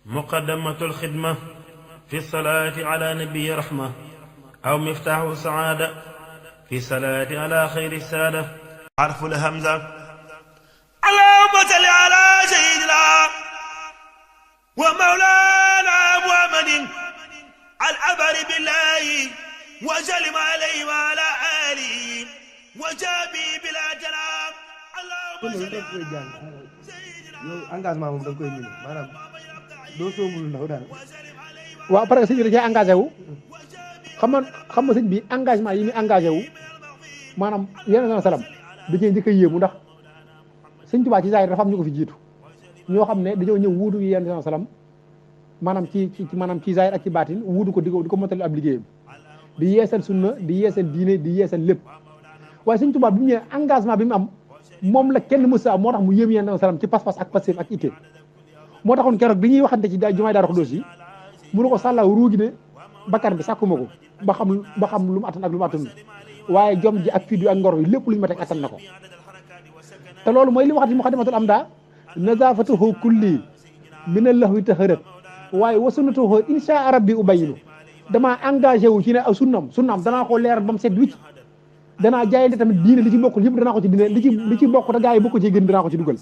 مقدمة الخدمة في الصلاة على نبي رحمة أو مفتاح السعادة في الصلاة على خير السادة. حرف الهمزة. اللهم صل على سيدنا ومولانا محمد العبر بالله وسلم عليه وعلى آله وصحبه بلا ترام. اللهم صل على yow engagement moom da nga koy ñëw maanaam doo sóobu lu ndaw daal. waaw parce que sëñ bi da cee engagé wu xam nga sëñ bi engagement yi muy engagé wu maanaam yeneen salaam da cee njëkk a yéemu ndax sëñ Tuubaa ci zaahir dafa am ñu ko fi jiitu ñoo xam ne dañoo ñëw wuutu yeneen salaam maanaam ci zaahir ak ci baatin wuutu ko di ko mottali ab liggéeyam di yeesal sunna di yeesal diine di yeesal lépp waaye sëñ Tuubaa bi mu ñëwee engagement bi mu am moom la kenn mësa am moo tax mu yéem yeneen salaam ci pas-pas ak passif ak itte moo taxoon keroog bi ñuy waxante ci jumaay Daaru Xudoos yi mënu ko sàllaaw ruugi ne bakkan bi sàkkuma ko ba xam lu mu attan ak lu mu attan waaye jom ji ak fit yu ak ngor yi lépp lu ñu ma teg attan na ko te loolu mooy li waxati muqaddimatul amda nazafatuhu kulli min allahwi taharat waaye wa sunnatuhu insha rabbi ubayinu damaa engagé wu ci ne aw sunnaam danaa ko leeral ba mu set wicc danaa jaayante tamit diine li ci bokkul yëpp danaa ko ci diine li ci bokk te gaa yi bokk ci gën danaa ko ci dugal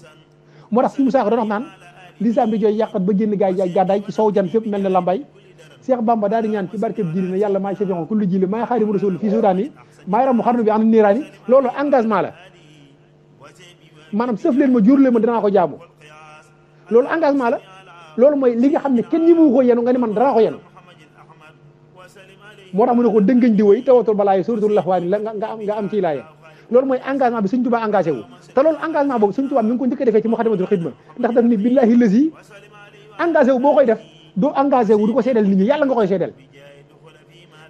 moo tax si Musaa Ka doon wax naan lislaam di jooy yàqat ba génn gaay gàddaay ci sow jan fépp mel ne lambay Cheikh Bamba daal di ñaan ci barkeb jili ne yàlla maay safion kullu jili maay xaadimu rasul fii suudaan yi maay ramu xarnu bi an niiraan yi loolu engagement la maanaam sëf leen ma jur leen ma danaa ko jaamu loolu engagement la loolu mooy li nga xam ne kenn ñi mu ko yenu nga ni man danaa ko yenu moo tax mu ne ko dëngañ di woy tawatul balaayi suratul laxwaani la nga am ci laaya loolu mooy engagement bi Sëñ Tuubaa engagé wu te loolu engagement boobu Sëñ Tuubaa mi ngi ko njëkk a defee ci muxaddamatul xidma ndax daf ni billahi lazi engagé wu boo koy def doo engagé wu di ko seedal nit ñi yàlla nga koy seedal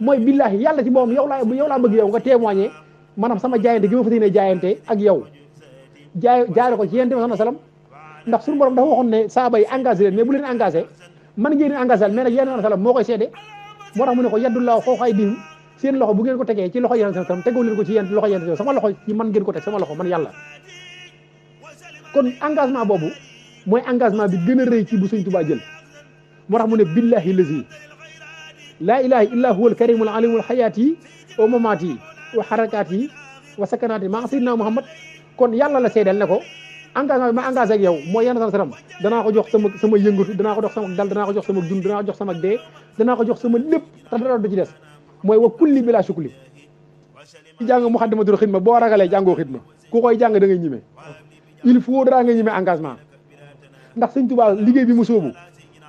mooy billahi yàlla ci boppam yow laa bëgg yow nga témoigner maanaam sama jaayante gi ma fas yéene jaayante ak yow jaare ko ci yéen tamit sallam ndax suñu borom dafa waxoon ne saaba yi engagé leen mais bu leen engagé man ngeen engagé mais nag yéen sallam moo koy seede moo tax mu ne ko yaddulaaw xooxaay diim seen loxo bu ngeen ko tegee ci loxo yeneen sallam tegoo leen ko ci loxo yeneen sama loxo ci man ngeen ko teg sama loxo man yàlla kon engagement boobu mooy engagement bi gën a rëy ci bu Sëñ Tuubaa jël moo tax mu ne billahi lazi laa ilaha illa huwa al karimul alimul xayaati wa mamaati wa xarakaati wa sakanaati maa sayyidina Muhammad kon yàlla la seedeel ne ko engagement bi ma engagé ak yow mooy yenn sallam danaa ko jox sama yëngatu danaa ko jox sama dal danaa ko jox sama dund danaa ko jox sama dee danaa ko jox sama lépp te dara du ci des mooy wa kulli bi la sukli ci jàng muxaddamatul xidma boo ragalee jàngoo xidma ku koy jàng da ngay ñime il faut dara nga ñime engagement ndax Sëñ Tuubaa liggéey bi mu sóobu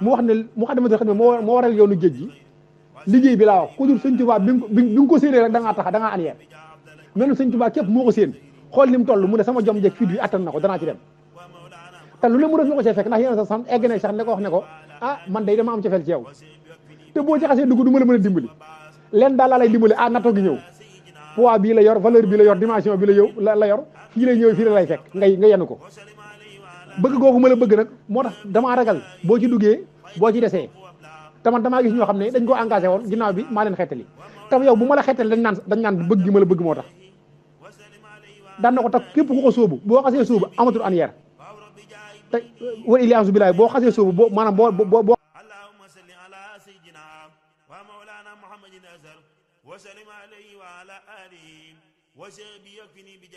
mu wax ne muxaddamatul xidma moo waral yoonu géej gi liggéey bi laa wax ku dul Sëñ Tuubaa bi nga ko séenee rek da ngaa tax da ngaa arrière mel Sëñ Tuubaa képp moo ko séen xool ni mu toll mu ne sama jom jeeg fii bi attan na ko danaa ci dem te lu ne mu def na ko see fekk ndax yéen sax egg na sax ne ko wax ne ko ah man day dama am cofeel ci yow te boo ci xasee dugg du ma la mën a dimbali leen daal laa lay dimbali ah natto gi ñëw poids bii la yor valeur bi la yor dimension bi la yow la yor fii lay ñëw fii la lay fekk nga yenn ko bëgg googu ma la bëgg nag moo tax damaa ragal boo ci duggee boo ci desee te man damaa gis ñoo xam ne dañ koo engagé woon ginnaaw bi maa leen xettali te yow bu ma la xettali dañ naan bëgg gi ma la bëgg moo tax daan na ko tax képp ku ko sóobu boo xasee sóobu amatul anière te wa iliasu bilaay boo xasee sóobu boo maanaam boo allahumma salli ala sayyidina wa mawlana muhammadin azhar wa sallim alayhi wa ala alihi wa sahbihi yakfini bi